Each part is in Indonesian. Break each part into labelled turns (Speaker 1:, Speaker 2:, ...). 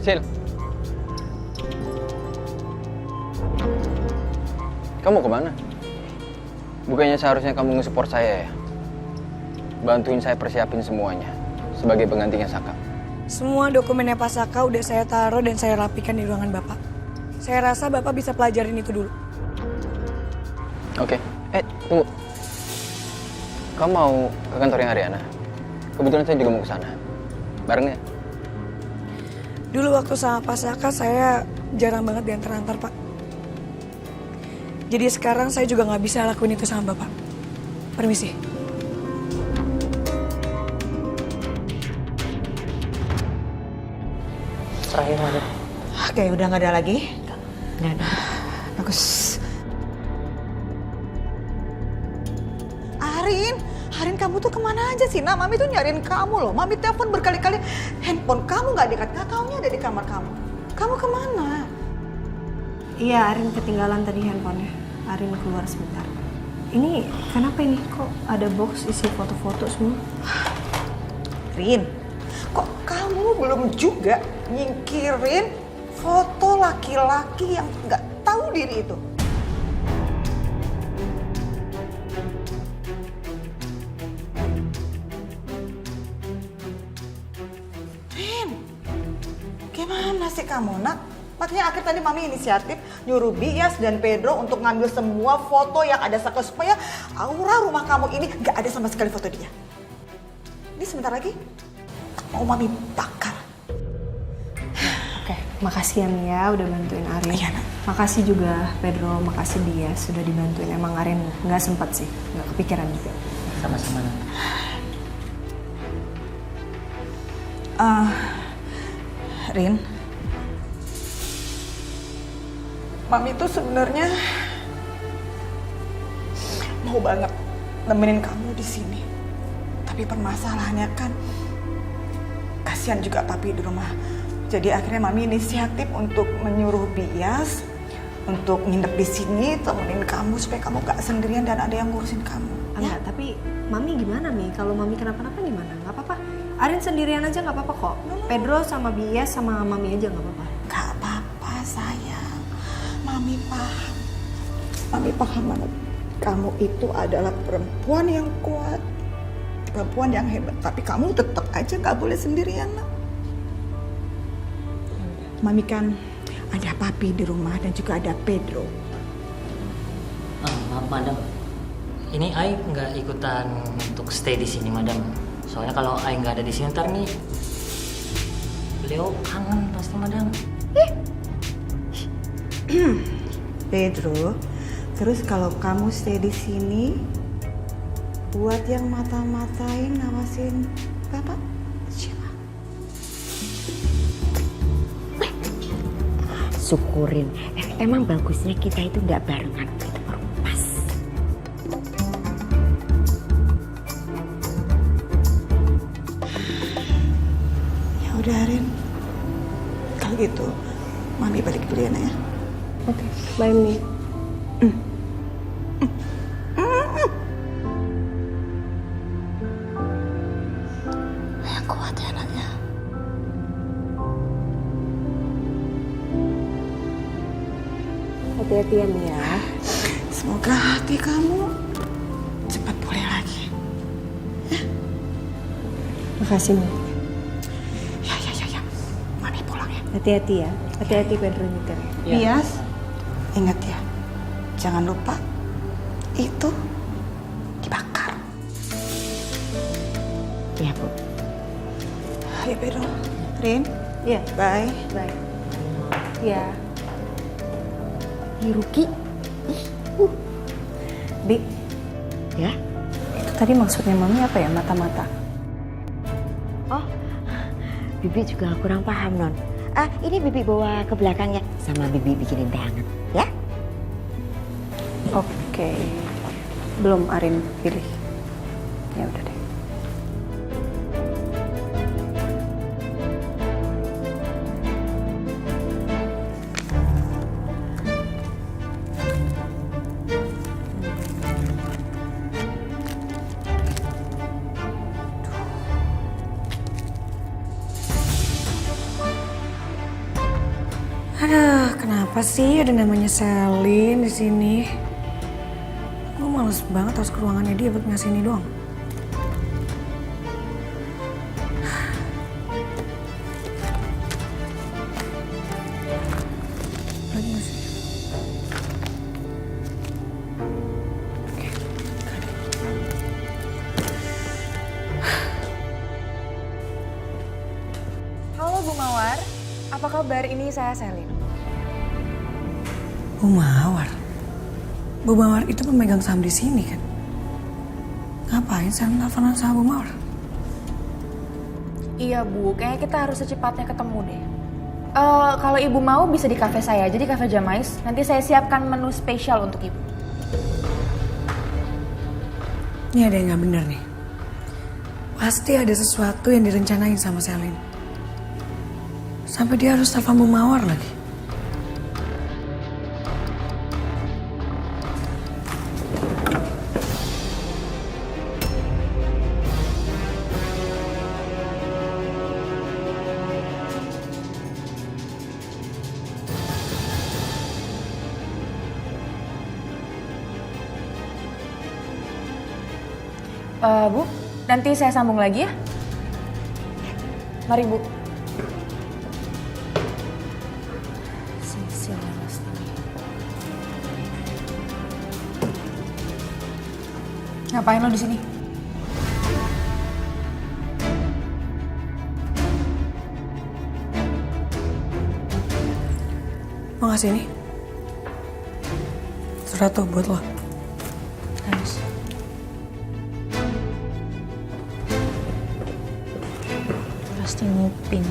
Speaker 1: Sil. Kamu kemana? Bukannya seharusnya kamu nge-support saya ya? Bantuin saya persiapin semuanya sebagai penggantinya Saka.
Speaker 2: Semua dokumennya Pak Saka udah saya taruh dan saya rapikan di ruangan Bapak. Saya rasa Bapak bisa pelajarin itu dulu.
Speaker 1: Oke. Tunggu. Kamu mau ke kantornya Ariana? Kebetulan saya juga mau ke sana. Bareng ya?
Speaker 2: Dulu waktu sama Pak Saka saya jarang banget diantar-antar, Pak. Jadi sekarang saya juga nggak bisa lakuin itu sama Bapak. Permisi.
Speaker 3: Terakhir ada.
Speaker 4: Oke, udah nggak ada lagi?
Speaker 3: Nggak ada.
Speaker 4: Bagus. Arin kamu tuh kemana aja sih? Nah, Mami tuh nyariin kamu loh. Mami telepon berkali-kali, handphone kamu nggak diangkat. Nggak taunya ada di kamar kamu. Kamu kemana?
Speaker 5: Iya, Arin ketinggalan tadi handphonenya. Arin keluar sebentar. Ini kenapa ini kok ada box isi foto-foto semua?
Speaker 4: Rin, kok kamu belum juga nyingkirin foto laki-laki yang nggak tahu diri itu? Rin, gimana sih kamu, nak? Makanya akhir tadi Mami inisiatif nyuruh Bias dan Pedro untuk ngambil semua foto yang ada Saka supaya aura rumah kamu ini nggak ada sama sekali foto dia. Ini sebentar lagi mau Mami bakar.
Speaker 5: Oke, makasih ya Mia udah bantuin Arin.
Speaker 4: Iya, Nak.
Speaker 5: Makasih juga Pedro, makasih dia sudah dibantuin. Emang Arin nggak sempat sih, nggak kepikiran juga.
Speaker 3: Sama-sama.
Speaker 4: Rin, Mami tuh sebenarnya mau banget nemenin kamu di sini. Tapi permasalahannya kan kasihan juga papi di rumah. Jadi akhirnya Mami inisiatif untuk menyuruh Bias untuk nginep di sini, temenin kamu supaya kamu gak sendirian dan ada yang ngurusin kamu.
Speaker 5: Enggak, tapi Mami gimana Mi? Kalau Mami kenapa-napa gimana? Nggak apa-apa. Arin sendirian aja nggak apa-apa kok. Pedro sama Bias sama Mami aja nggak apa-apa.
Speaker 4: Gak apa-apa sayang, Mami paham. Mami paham banget. Kamu itu adalah perempuan yang kuat, perempuan yang hebat. Tapi kamu tetap aja gak boleh sendirian, nak. Mami kan ada papi di rumah dan juga ada Pedro.
Speaker 3: Maaf madam, ini Ai nggak ikutan untuk stay di sini madam. Soalnya kalau Ai nggak ada di sini ntar nih beliau kangen pasti madam.
Speaker 4: Pedro, terus kalau kamu stay di sini, buat yang mata-matain ngawasin Bapak siapa?
Speaker 6: Syukurin. Emang bagusnya kita itu nggak barengan. Itu baru pas.
Speaker 4: Ya udah Rin, kalau gitu Mami balik dulu ya, nak ya.
Speaker 5: Oke, bye Mi.
Speaker 4: Yang kuat ya, nak ya.
Speaker 5: Hati-hati ya Mia.
Speaker 4: Semoga hati kamu cepat pulih lagi.
Speaker 5: Makasih Mi.
Speaker 4: Ya. Mami pulang ya.
Speaker 5: Hati-hati ya. Hati-hati Pedro nyetir.
Speaker 4: Bias, ingat ya, jangan lupa itu dibakar.
Speaker 6: Ya Bu.
Speaker 4: Ayo Pedro, Rin,
Speaker 5: Iya.
Speaker 4: bye.
Speaker 5: Bye. Iya.
Speaker 6: Ruki.
Speaker 5: Bi,
Speaker 6: Ya.
Speaker 5: itu tadi maksudnya Mami apa ya mata-mata?
Speaker 6: Oh, Bibi juga kurang paham non. Ini Bibi bawa ke belakang ya. Sama Bibi bikinin teh hangat. Ya.
Speaker 5: Oke. Belum Arin pilih. Ya udah deh.
Speaker 2: Kenapa sih ada namanya Selin di sini? Gue males banget harus ke ruangannya dia buat ngasih ini doang. Lagi nggak sih? Oke, nggak ada.
Speaker 7: Halo Bu Mawar, apa kabar? Ini saya Selin.
Speaker 2: Bu Mawar? Bu Mawar itu pemegang saham di sini kan? Ngapain saya nelfonan sama Bu Mawar?
Speaker 7: Iya Bu, kayaknya kita harus secepatnya ketemu deh. Kalau Ibu mau bisa di kafe saya, jadi kafe Jamais. Nanti saya siapkan menu spesial untuk Ibu.
Speaker 2: Ini ada yang nggak bener nih. Pasti ada sesuatu yang direncanain sama Selin. Sampai dia harus telepon Bu Mawar lagi.
Speaker 7: Bu, nanti saya sambung lagi ya. Mari Bu. Ngapain lo di sini?
Speaker 2: Mau ngasih ini? Surat tuh buat lo.
Speaker 7: Thanks. Pasti nguping.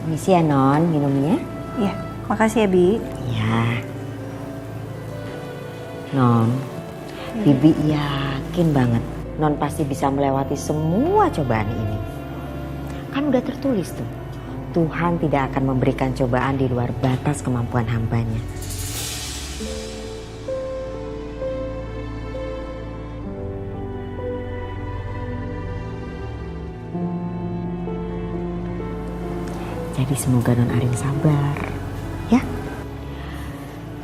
Speaker 6: Permisi ya Non, minumnya.
Speaker 5: Iya, makasih ya Bi.
Speaker 6: Iya. Non, Bibi yakin banget Non pasti bisa melewati semua cobaan ini. Kan udah tertulis tuh, Tuhan tidak akan memberikan cobaan di luar batas kemampuan hambanya. Jadi semoga Non Arin sabar, ya.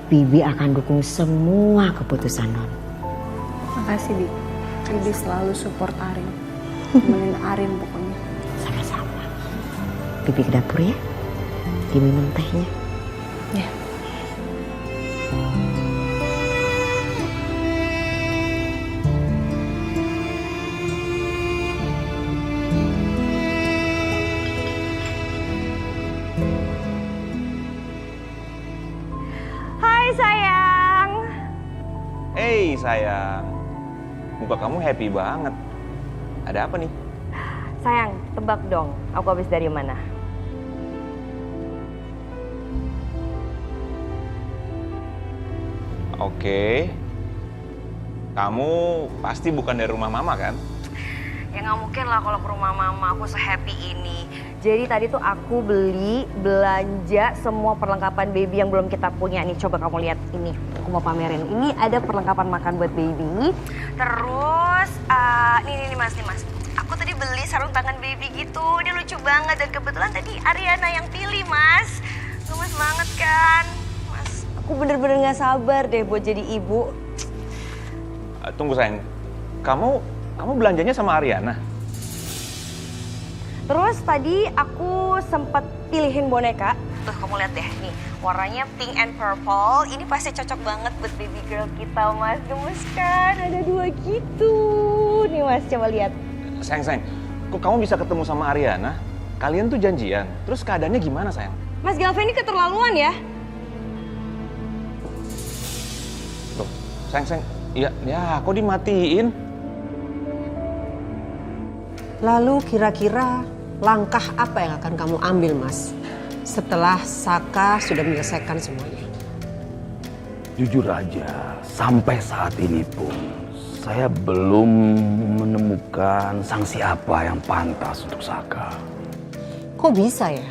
Speaker 6: Bibi akan dukung semua keputusan Non.
Speaker 5: Makasih Bi. Bibi selalu support Arin. Temenin Arin pokoknya.
Speaker 6: Sama-sama. Bibi ke dapur ya, diminum tehnya.
Speaker 7: Ya.
Speaker 5: Hai sayang.
Speaker 8: Hey sayang, muka kamu happy banget. Ada apa nih?
Speaker 5: Sayang, tebak dong. Aku habis dari mana?
Speaker 8: Oke, kamu pasti bukan dari rumah mama kan?
Speaker 5: Ya nggak mungkin lah kalau ke rumah mama aku se-happy ini. Jadi tadi tuh aku belanja semua perlengkapan baby yang belum kita punya nih. Coba kamu lihat ini, aku mau pamerin. Ini ada perlengkapan makan buat baby. Terus, nih mas. Aku tadi beli sarung tangan baby gitu. Dia lucu banget dan kebetulan tadi Ariana yang pilih mas. Gemes banget kan, mas. Aku bener-bener nggak sabar deh buat jadi ibu.
Speaker 8: Tunggu sayang, kamu belanjanya sama Ariana?
Speaker 5: Terus tadi aku sempat pilihin boneka. Tuh kamu lihat deh nih, warnanya pink and purple. Ini pasti cocok banget buat baby girl kita mas. Gemes kan, ada 2 gitu. Nih mas, coba lihat.
Speaker 8: Sayang, kok kamu bisa ketemu sama Ariana? Kalian tuh janjian, terus keadaannya gimana sayang?
Speaker 5: Mas Galvin ini keterlaluan ya.
Speaker 8: Tuh, sayang, ya kok dimatiin?
Speaker 9: Lalu kira-kira langkah apa yang akan kamu ambil, Mas? Setelah Saka sudah menyelesaikan semuanya.
Speaker 10: Jujur aja, sampai saat ini pun saya belum menemukan sanksi apa yang pantas untuk Saka.
Speaker 9: Kok bisa ya?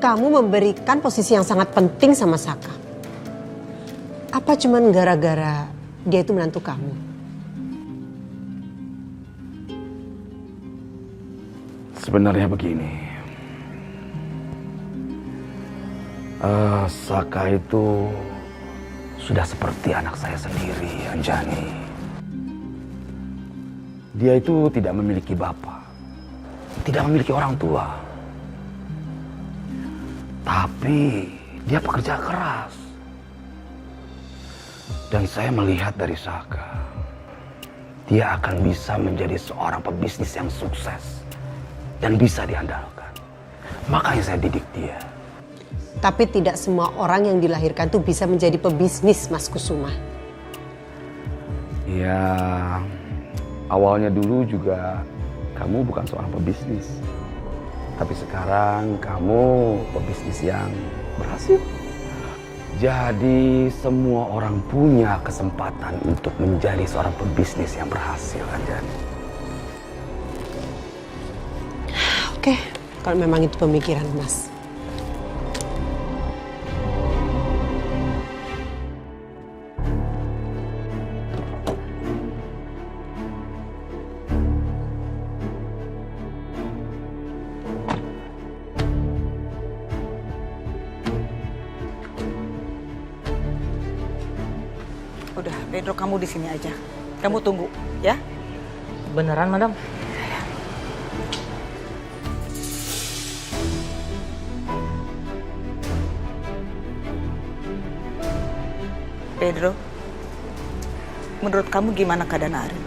Speaker 9: Kamu memberikan posisi yang sangat penting sama Saka. Apa cuman gara-gara dia itu menantu kamu?
Speaker 10: Sebenarnya begini. Saka itu sudah seperti anak saya sendiri, Anjani. Dia itu tidak memiliki bapak, tidak memiliki orang tua. Tapi dia pekerja keras. Dan saya melihat dari Saka, dia akan bisa menjadi seorang pebisnis yang sukses dan bisa diandalkan. Makanya saya didik dia.
Speaker 9: Tapi tidak semua orang yang dilahirkan tuh bisa menjadi pebisnis, Mas Kusuma.
Speaker 10: Ya, awalnya dulu juga kamu bukan seorang pebisnis. Tapi sekarang kamu pebisnis yang berhasil. Jadi semua orang punya kesempatan untuk menjadi seorang pebisnis yang berhasil, kan Jan?
Speaker 9: Oke, kalau memang itu pemikiran Mas.
Speaker 4: Udah, Pedro kamu di sini aja. Kamu tunggu, ya?
Speaker 3: Beneran, Madam?
Speaker 4: Pedro, menurut kamu gimana keadaan Arin?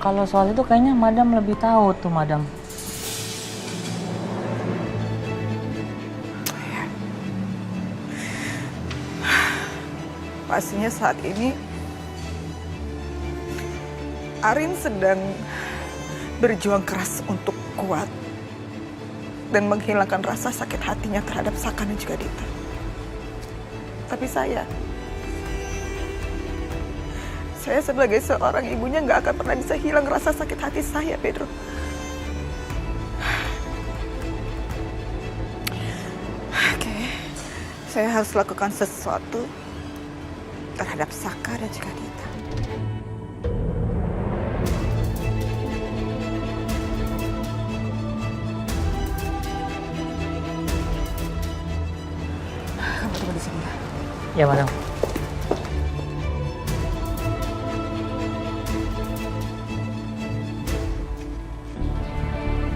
Speaker 3: Kalau soal itu kayaknya Madam lebih tahu tuh, Madam.
Speaker 4: Pastinya saat ini Arin sedang berjuang keras untuk kuat dan menghilangkan rasa sakit hatinya terhadap Saka dan juga Dita. Tapi saya sebagai seorang ibunya nggak akan pernah bisa hilang rasa sakit hati saya, Pedro. Oke, saya harus lakukan sesuatu terhadap Saka dan juga Dita. Kamu tunggu di sini ya.
Speaker 3: Ya, Madam.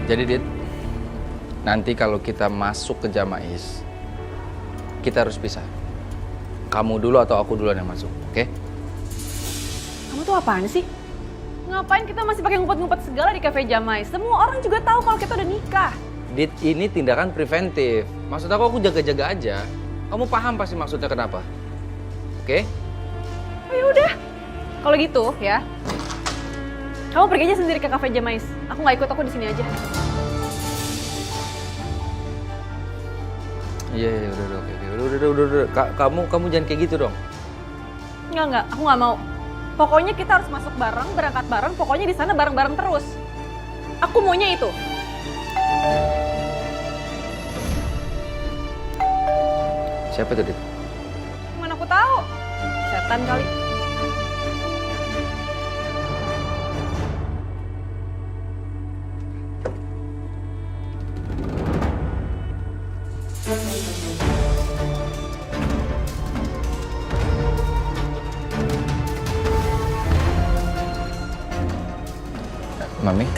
Speaker 1: Jadi Dit, nanti kalau kita masuk ke Jamais, kita harus pisah. Kamu dulu atau aku duluan yang masuk, oke?
Speaker 7: Kamu tuh apaan sih? Ngapain kita masih pakai ngumpet-ngumpet segala di cafe Jamais? Semua orang juga tahu kalau kita udah nikah.
Speaker 1: Dit, ini tindakan preventif. Maksud aku jaga-jaga aja. Kamu paham pasti maksudnya kenapa, oke?
Speaker 7: Oh ya udah, kalau gitu ya, kamu pergi aja sendiri ke cafe Jamais. Aku nggak ikut, aku di sini aja.
Speaker 1: Iya, udah, oke. Kamu jangan kayak gitu dong.
Speaker 7: Enggak, aku nggak mau. Pokoknya kita harus masuk bareng, berangkat bareng. Pokoknya di sana bareng-bareng terus. Aku maunya itu.
Speaker 1: Siapa tuh, Dit?
Speaker 7: Mana aku tahu? Setan kali.
Speaker 1: Mami?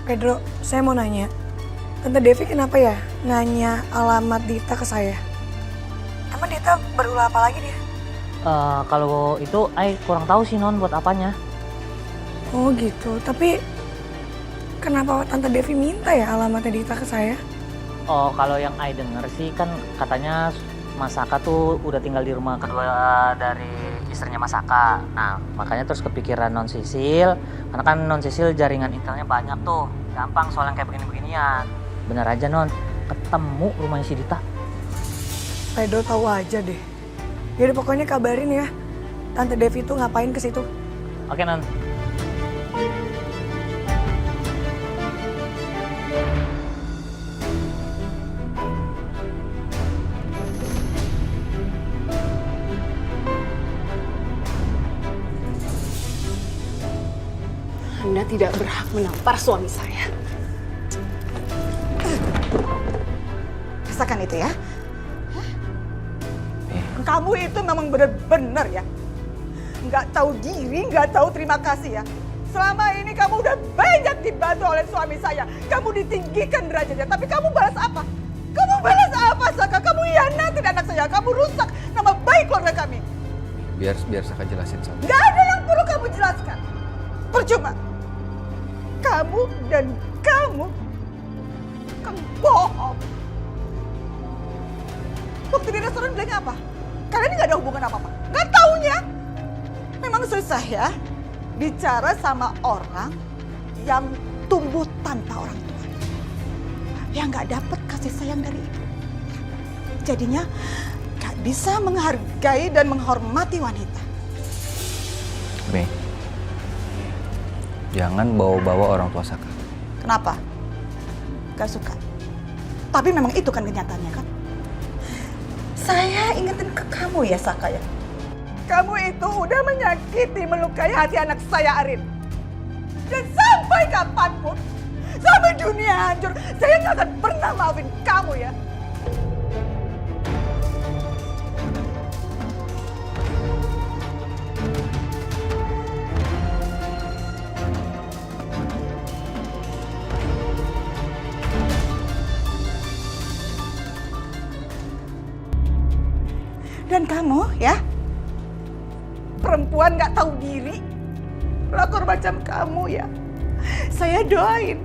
Speaker 2: Pedro, saya mau nanya. Tante Devi kenapa ya nanya alamat Dita ke saya? Emang Dita berulah apa lagi dia?
Speaker 3: Kalau itu, kurang tahu sih Non buat apanya.
Speaker 2: Oh gitu, tapi kenapa Tante Devi minta ya alamatnya Dita ke saya?
Speaker 3: Oh, kalau yang denger sih kan katanya Mas Saka tuh udah tinggal di rumah kedua dari istrinya Mas Saka. Nah, makanya terus kepikiran Non Sisil, karena kan Non Sisil jaringan intelnya banyak tuh. Gampang soal yang kayak begini-beginian. Bener aja Non, ketemu rumahnya si Dita.
Speaker 2: Pedro tahu aja deh. Yaudah pokoknya kabarin ya. Tante Devi tuh ngapain ke situ.
Speaker 3: Oke Non.
Speaker 11: Anda tidak berhak menampar suami saya.
Speaker 4: Rasakan itu ya. Kamu itu memang benar-benar ya. Nggak tahu diri, nggak tahu terima kasih ya. Selama ini kamu udah banyak dibantu oleh suami saya. Kamu ditinggikan derajatnya, tapi kamu balas apa? Kamu balas apa, Saka? Kamu hianatin anak saya, kamu rusak nama baik keluarga kami.
Speaker 1: Biar Saka jelasin sama.
Speaker 4: Nggak ada yang perlu kamu jelaskan. Percuma. Kamu dan kamu bohong. Waktu di restoran bilang apa? Kalian ini gak ada hubungan apa-apa. Gak taunya. Memang susah ya bicara sama orang yang tumbuh tanpa orang tua. Yang gak dapet kasih sayang dari ibu. Jadinya gak bisa menghargai dan menghormati wanita.
Speaker 1: Mei, jangan bawa-bawa orang tua Saka.
Speaker 4: Kenapa? Gak suka. Tapi memang itu kan kenyataannya kan. Saya ingetin ke kamu ya Saka ya. Kamu itu udah menyakiti, melukai hati anak saya Arin. Dan sampai kapanpun, sampai dunia hancur, saya gak akan pernah maafin kamu ya. Dan kamu ya, perempuan gak tahu diri, pelakor macam kamu ya. Saya doain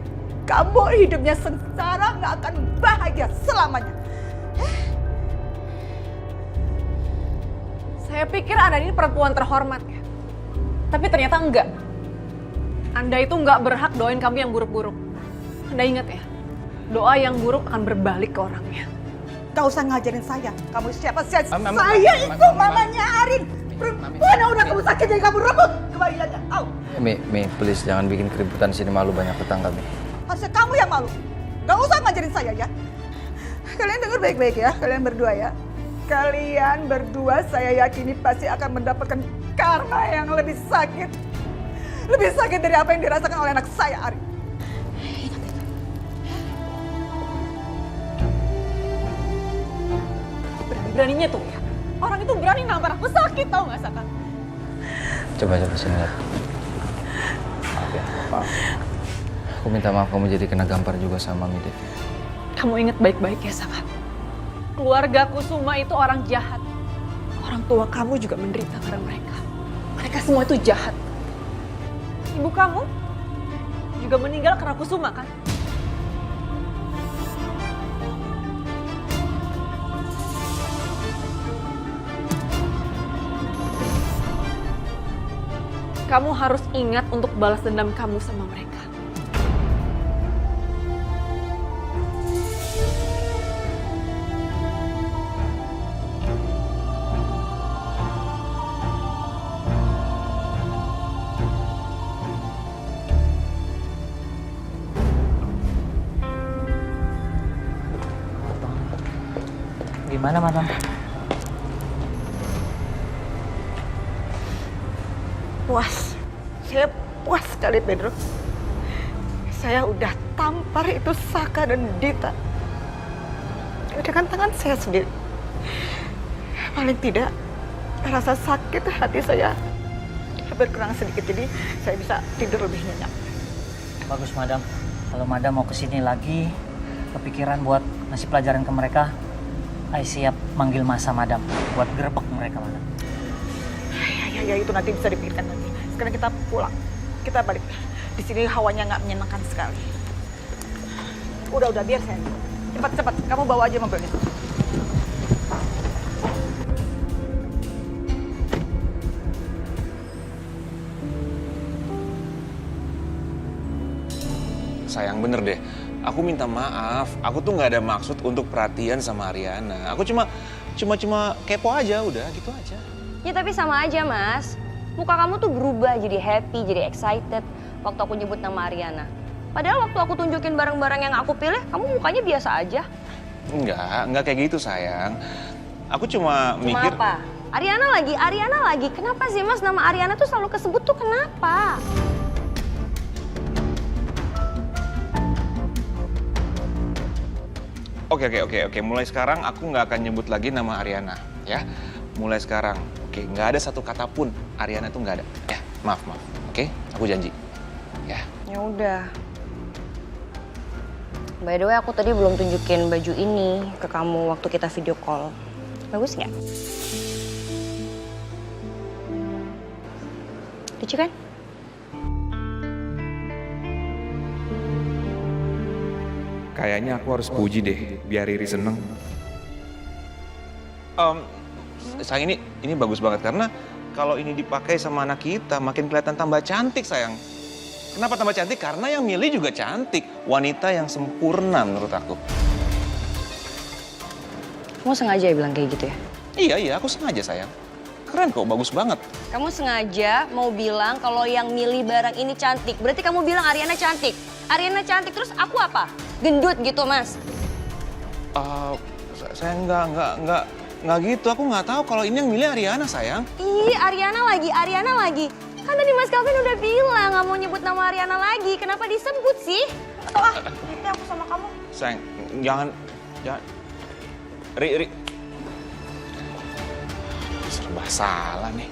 Speaker 4: kamu hidupnya sengsara, gak akan bahagia selamanya.
Speaker 11: Saya pikir Anda ini perempuan terhormat ya. Tapi ternyata enggak. Anda itu enggak berhak doain kamu yang buruk-buruk. Anda ingat ya, doa yang buruk akan berbalik ke orangnya.
Speaker 4: Gak usah ngajarin saya, kamu siapa? Saya itu mamanya Arin. Perempuan yang udah kamu sakit jadi kamu rebut kembaliannya.
Speaker 1: Mei, please jangan bikin keributan sini, malu banyak tetangga, Mei.
Speaker 4: Harusnya kamu yang malu. Gak usah ngajarin saya ya. Kalian dengar baik-baik ya, kalian berdua ya. Kalian berdua saya yakini pasti akan mendapatkan karma yang lebih sakit. Lebih sakit dari apa yang dirasakan oleh anak saya, Arin.
Speaker 11: Beraninya tuh ya. Orang itu berani nampar aku, sakit tau gak Saka?
Speaker 1: Coba sini lihat. Maaf ya, maaf. Aku minta maaf kamu jadi kena gampar juga sama Mami Devi.
Speaker 11: Kamu ingat baik-baik ya Saka. Keluarga Kusuma itu orang jahat. Orang tua kamu juga menderita karena mereka. Mereka semua itu jahat. Ibu kamu juga meninggal karena Kusuma kan? Kamu harus ingat untuk balas dendam kamu sama mereka.
Speaker 3: Gimana, Madam?
Speaker 4: Puas. Saya puas sekali, Pedro. Saya udah tampar itu Saka dan Dita. Dengan tangan saya sendiri. Paling tidak, rasa sakit hati saya berkurang sedikit. Jadi saya bisa tidur lebih nyenyak.
Speaker 3: Bagus, Madam. Kalau Madam mau kesini lagi, kepikiran buat ngasih pelajaran ke mereka, Ai siap manggil masa Madam buat gerbek mereka, Madam.
Speaker 4: Ya itu nanti bisa dipikirkan lagi. Sekarang kita pulang, kita balik. Di sini hawanya nggak menyenangkan sekali. Udah biar saya. Cepat, kamu bawa aja mobilnya.
Speaker 8: sayang, bener deh. Aku minta maaf. Aku tuh nggak ada maksud untuk perhatian sama Ariana. Aku cuma kepo aja, udah gitu aja.
Speaker 5: Ya tapi sama aja mas. Muka kamu tuh berubah jadi happy, jadi excited waktu aku nyebut nama Ariana. Padahal waktu aku tunjukin barang-barang yang aku pilih, kamu mukanya biasa aja.
Speaker 8: Enggak kayak gitu sayang. Aku cuma mikir...
Speaker 5: apa? Ariana lagi. Kenapa sih mas nama Ariana tuh selalu kesebut tuh kenapa?
Speaker 8: Oke. Mulai sekarang aku nggak akan nyebut lagi nama Ariana, ya. Mulai sekarang, oke. Nggak ada satu kata pun Ariana tuh nggak ada. Ya, maaf. Oke, aku janji. Ya.
Speaker 5: Ya udah. By the way, aku tadi belum tunjukin baju ini ke kamu waktu kita video call. Bagus nggak? Lucu kan?
Speaker 8: Kayaknya aku harus puji deh, biar Riri seneng. Sayang, ini bagus banget karena kalau ini dipakai sama anak kita makin kelihatan tambah cantik sayang. Kenapa tambah cantik? Karena yang milih juga cantik. Wanita yang sempurna menurut aku.
Speaker 5: Kamu sengaja ya bilang kayak gitu ya?
Speaker 8: Iya, aku sengaja sayang. Keren kok, bagus banget.
Speaker 5: Kamu sengaja mau bilang kalau yang milih barang ini cantik. Berarti kamu bilang Ariana cantik. Ariana cantik, terus aku apa? Gendut gitu, Mas?
Speaker 8: Saya nggak gitu. Aku nggak tahu kalau ini yang milih Ariana, sayang.
Speaker 5: Ih, Ariana lagi. Kan tadi Mas Calvin udah bilang nggak mau nyebut nama Ariana lagi. Kenapa disebut sih? Ini aku sama kamu.
Speaker 8: Sayang, jangan. Ri. Serba salah nih.